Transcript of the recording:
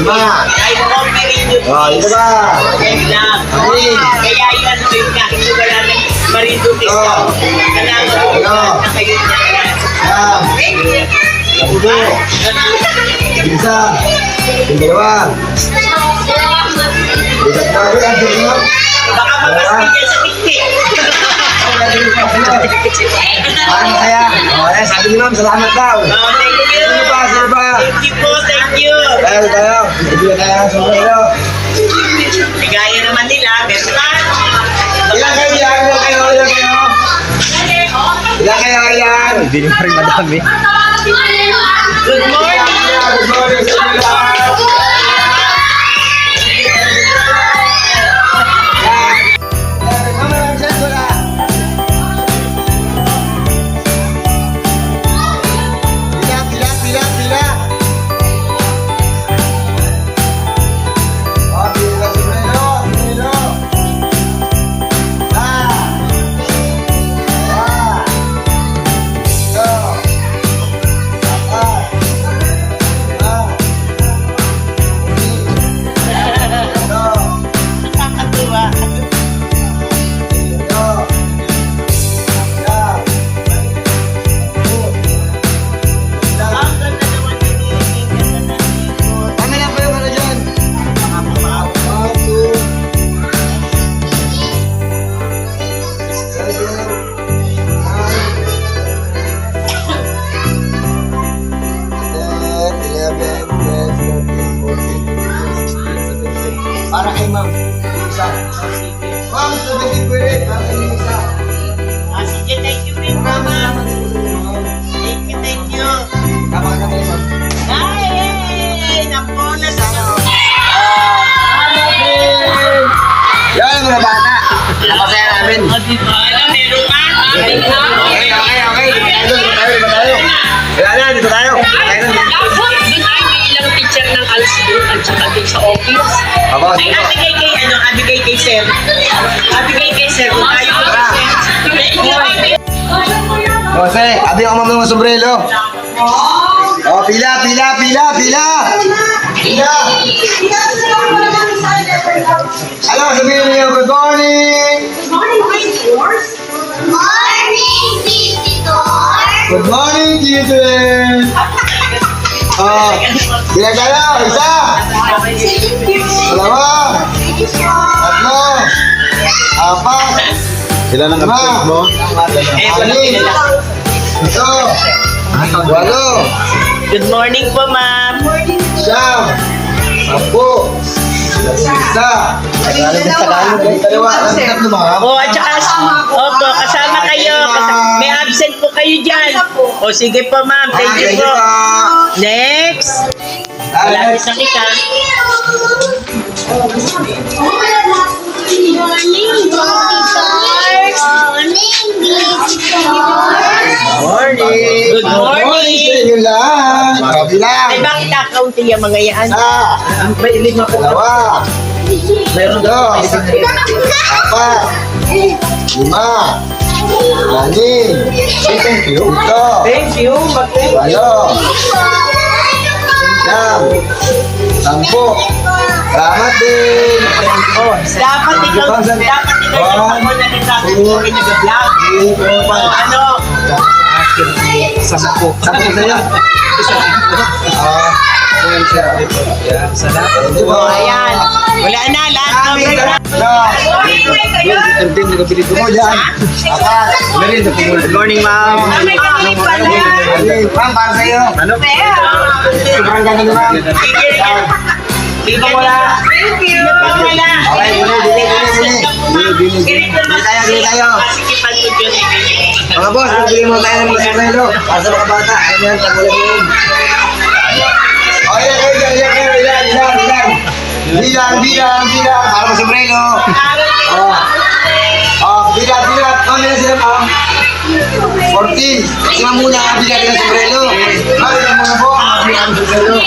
5. Kahit ako pirin yun. Oh, ito ba? Yan lang. Kaya yan, kahit wala nang marindutis ka. Kailangan mo na kayo niya. Puto. Isa. Yung dalawa. Isang tawag ang dalawa. Baka mabaskin niya sa tiktik. Paano kaya? Okay, sabi ni ma'am, salamat daw. Oh, thank you. Sino ba? Sino ba? Thank you po, thank you. Tayo. Hindi na tayo sa mga Ligaya naman nila, besta. Ilan kayo yan? Ilan kayo yan? Hindi nyo pa rin madami. Good morning. Good morning sa inyo lahat. Para kay ma'am. Isa. Ma'am, 70 pwede. Para kay isa. Sige, thank you rin, mama. Thank you. Tama ka kayo, ma'am. Ay, naku, nasalo. Yan, mga bata. Napasaya namin. Ano, meron ka? Okay. Tayo. Wala na, dito tayo. Ilang picture ng Alcid at saka din sa office. Aba, Ay, abigay kay sir. Abigay kay sir. Kung tayo ko sir. Jose, abi ako ma'am ng sombrero. Oh, pila. Ano, sabihin niyo, good morning. Good morning, children. Oh, bilang tayo, isa. Dalawa. Tatlo. Apat. Sila nang kapit mo? Anim. Ito. Walo. Good morning po, ma'am. Siyam. 10. Isa. Dalawa. Tatlo ba? O, at saka, opo, kasama kayo. May absent po kayo dyan. O, sige po, ma'am. Thank you po. Next. Malapit na kita. Morning. Good morning. Sa inyo lang. Kabilang. Ay, bakit akaunti yung mga yan? Isa. Dalawa. Meron daw. Apat. 5. 6. Thank you. Ito. Thank you. Walo. 10. Salamat din. Dapat ikaw yung nagsasabi ko nag-vlog. Ano? Sampo sa'yo. Salamat. Ayan. Wala na. Lahat cover na. Good morning, ma'am. Ma'am, para sa'yo. Ano? Sobrang ganda ni ma'am. Dito wala. Dito wala. Okay, bili tayo. Mga boss, bili mo tayo ng mga sarnelo. Para sa mga bata. Ano yan, tagulan yun. Okay, ilan. Bilang. Para sa sombrero. Bilang. Ano nila sila, ma'am? 40. Sila muna, bilang ng sombrero. Bilang muna po. Bilang ng sombrero.